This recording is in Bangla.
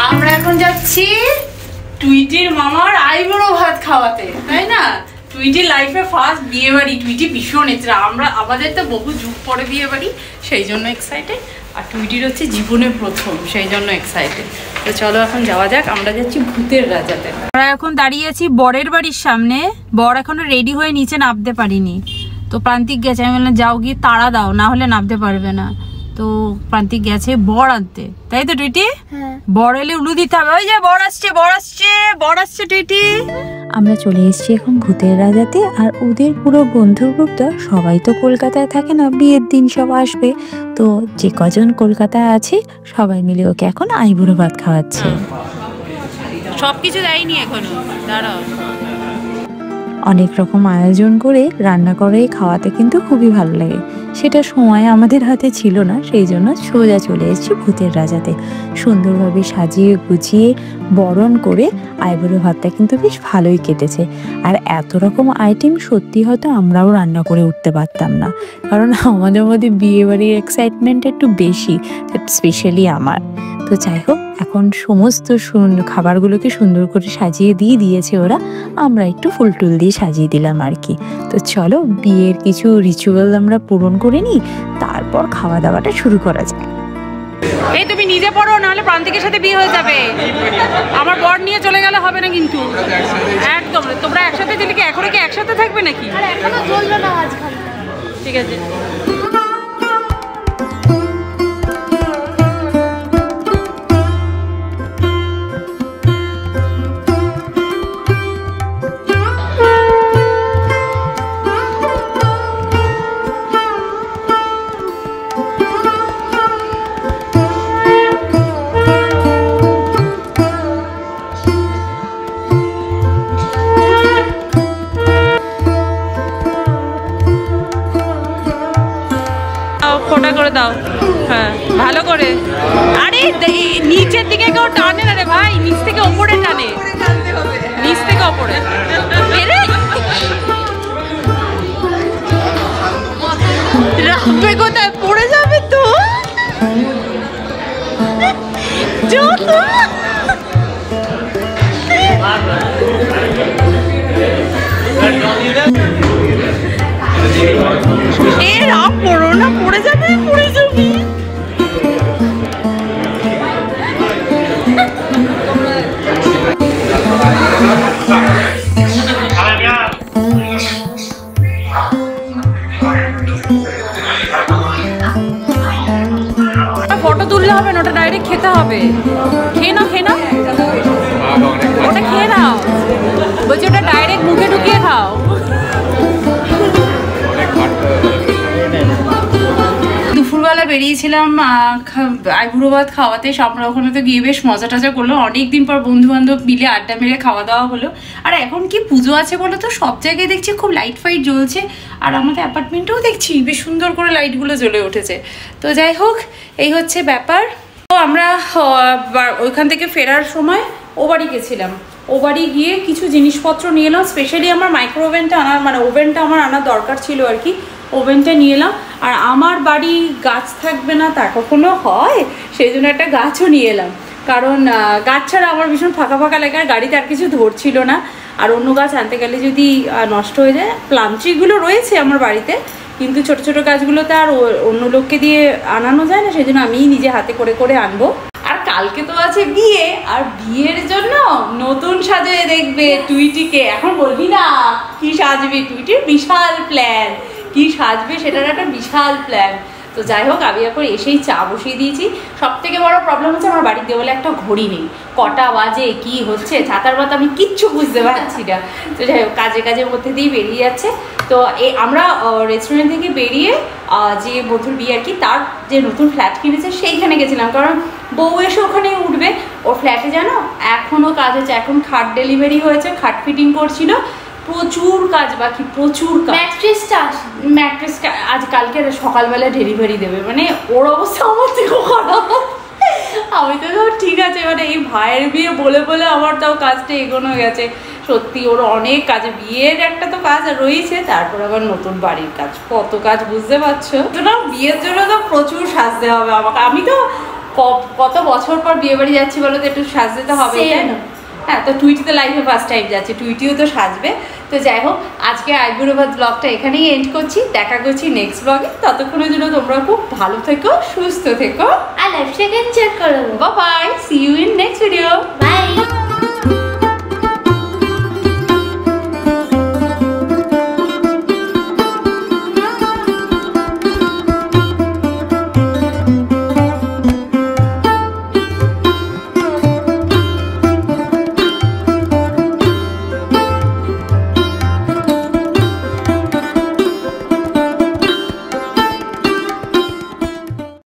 আমরা এখন যাচ্ছি টুইটির মামার আইবুড়ো ভাত খাওয়াতে, তাই না? টুইটির লাইফে ফার্স্ট বিয়ে বাড়ি। টুইটি ভীষণ ইচ্ছা, আমাদের তো বহু যুগ পরে বিয়ে বাড়ি, সেই জন্য এক্সাইটেড। আর টুইটির হচ্ছে জীবনে প্রথম, সেই জন্য এক্সাইটেড। তো চলো এখন যাওয়া যাক। আমরা যাচ্ছি ভূতের রাজাতে। আমরা এখন দাঁড়িয়ে আছি বরের বাড়ির সামনে। বর এখনো রেডি হয়ে নিচে নামতে পারিনি, তো প্রান্তিক গেছে। আমি বললাম যাও গিয়ে তাড়া দাও, না হলে নামতে পারবে না। তো প্রান্তিক গেছে বর আনতে, তাই তো টুইটি? বর এলে উলু দিতে হবে। ওই যে বর আসছে, বর আসছে, বর আসছে টুইটি। আমরা চলে এসেছি এখন ভূতের রাজাতে। আর ওদের পুরো বন্ধুর গ্রুপটা সবাই তো কলকাতায় থাকে না, বিয়ের দিন সব আসবে। তো যে কজন কলকাতায় আছে সবাই মিলে ওকে এখন আইবুড়ো ভাত খাওয়াচ্ছে। সবকিছু দেয়নি এখনো, দাঁড়াও। অনেক রকম আয়োজন করে রান্না করে খাওয়াতে কিন্তু খুবই ভালো লাগে। সেটা সময় আমাদের হাতে ছিল না, সেই জন্য সোজা চলে এসেছি ভূতের রাজাতে। সুন্দরভাবে সাজিয়ে গুছিয়ে বরণ করে আইবুড়ো ভাতটা কিন্তু বেশ ভালোই কেটেছে। আর এত রকম আইটেম সত্যি হয়তো আমরাও রান্না করে উঠতে পারতাম না, কারণ আমাদের মধ্যে বিয়ে বাড়ির এক্সাইটমেন্ট একটু বেশি, স্পেশালি আমার। তো যাই হোক, এখন সমস্ত খাবারগুলোকে সুন্দর করে সাজিয়ে দিয়েছে ওরা। আমরা একটু ফুল টুল দিয়ে সাজিয়ে দিলাম আর কি। তো চলো বিয়ের কিছু রিচুয়াল আমরা পূরণ করে নিই, তারপর খাওয়া দাওয়াটা শুরু করা যায়। এই তুমি নিজে পড়ো, নাহলে প্রান্তিকের সাথে বিয়ে হয়ে যাবে। আমার বর নিয়ে চলে গেলে হবে না কিন্তু একদম। তোমরা একসাথে দিলে কি এখনো কি একসাথে থাকবে নাকি? ঠিক আছে। ফোটা করে দাও, হ্যাঁ ভালো করে। আরে নিচের দিকে কেউ টানে না রে ভাই, নিচ থেকে ওপরে টানে, নিচ থেকে ওপরে। রাখবে কোথায়, পড়ে যাবে তো। পড়ো না, পড়ে যাবে, পড়ে যাবি। ফটো তুললে হবে না, ওটা ডাইরেক্ট খেতে হবে। খেয়ে নাও, খেয়ে নাও, ওটা খেয়ে নাও। বলছি ওটা ডাইরেক্ট মুখে ঢুকিয়ে খাও। দুপুরবেলা বেরিয়েছিলাম আইবুড়ো ভাত খাওয়াতে। আমরা ওখানে তো গিয়ে বেশ মজা টজা করলো। অনেকদিন পর বন্ধু বান্ধব মিলে আড্ডা মেরে খাওয়া দাওয়া হলো। আর এখন কি পুজো আছে বলো তো, সব জায়গায় দেখছি খুব লাইট ফাইট জ্বলছে। আর আমাদের অ্যাপার্টমেন্টেও দেখছি বেশ সুন্দর করে লাইটগুলো জ্বলে উঠেছে। তো যাই হোক, এই হচ্ছে ব্যাপার। তো আমরা ওইখান থেকে ফেরার সময় ও বাড়ি গেছিলাম। ও বাড়ি গিয়ে কিছু জিনিসপত্র নিয়ে এলাম। স্পেশালি আমার মাইক্রো ওভেনটা আনার, মানে ওভেনটা আমার আনার দরকার ছিল আর কি। ওভেনটা নিয়ে এলাম। আর আমার বাড়ি গাছ থাকবে না তা কখনো হয়, সেই জন্য একটা গাছও নিয়ে এলাম। কারণ গাছ ছাড়া আমার ভীষণ ফাঁকা ফাঁকা লাগে, আর গাড়িতে আর কিছু ধরছিল না। আর অন্য গাছ আনতে গেলে যদি নষ্ট হয়ে যায়। প্লাম ট্রিগুলো রয়েছে আমার বাড়িতে, কিন্তু ছোট ছোট গাছগুলোতে আর অন্য লোককে দিয়ে আনানো যায় না, সেই জন্য আমিই নিজে হাতে করে করে আনবো। আর কালকে তো আছে বিয়ে, আর বিয়ের জন্য নতুন সাজিয়ে দেখবে টুইটিকে। এখন বলবি না কি সাজবে, টুইটির বিশাল প্ল্যান, কি সাজবে সেটার একটা বিশাল প্ল্যান। তো যাই হোক, আমি এখন এসেই চা বসিয়ে দিয়েছি। সব থেকে বড় প্রবলেম হচ্ছে আমার বাড়ির দেওয়ালে একটা ঘড়ি নেই, কটা বাজে কি হচ্ছে ছাতার মতো আমি কিচ্ছু বুঝতে পারছি না। তো যাই হোক, কাজের মধ্যে দিয়েই বেরিয়ে যাচ্ছে। তো আমরা রেস্টুরেন্ট থেকে বেরিয়ে যে বন্ধুর বিয়ে আর কি, তার যে নতুন ফ্ল্যাট কিনেছে সেইখানে গেছিলাম। কারণ বউ এসে ওখানে উঠবে, ওর ফ্ল্যাটে জানো এখনও কাজ হচ্ছে। এখন খাট ডেলিভারি হয়েছে, খাট ফিটিং করছিল, প্রচুর কাজ বাকি, প্রচুর কাজ। ম্যাট্রেসটা আজ কালকে সকালবেলা ডেলিভারি দেবে, মানে ওর অবস্থা আমার থেকেও খারাপ। আমি তো ঠিক আছে, মানে এই ভাইয়ের বিয়ে বলে বলে আমার তাও কাজটা এগোনো গেছে। সত্যি ওর অনেক কাজ, বিয়ের একটা তো কাজ রয়েছে, তারপর আবার নতুন বাড়ির কাজ, কত কাজ বুঝতে পারছো। না বিয়ের জন্য তো প্রচুর সাজতে হবে আমাকে, আমি তো কত বছর পর বিয়ে বাড়ি যাচ্ছি বলো তো, একটু সাজতে তো হবে তাই না। হ্যাঁ, তো টুইটি তো লাইফে ফার্স্ট টাইম যাচ্ছে, টুইটিও তো সাজবে। তো যাই হোক, আজকে আইবুড়ো ভাত ব্লগটা এখানেই এন্ড করছি, দেখা করছি নেক্সট ব্লগে। ততক্ষণের জন্য তোমরা খুব ভালো থেকো, সুস্থ থেকো, আর লাইফটাকে এনজয় করো। Bye bye, see you in next video, by.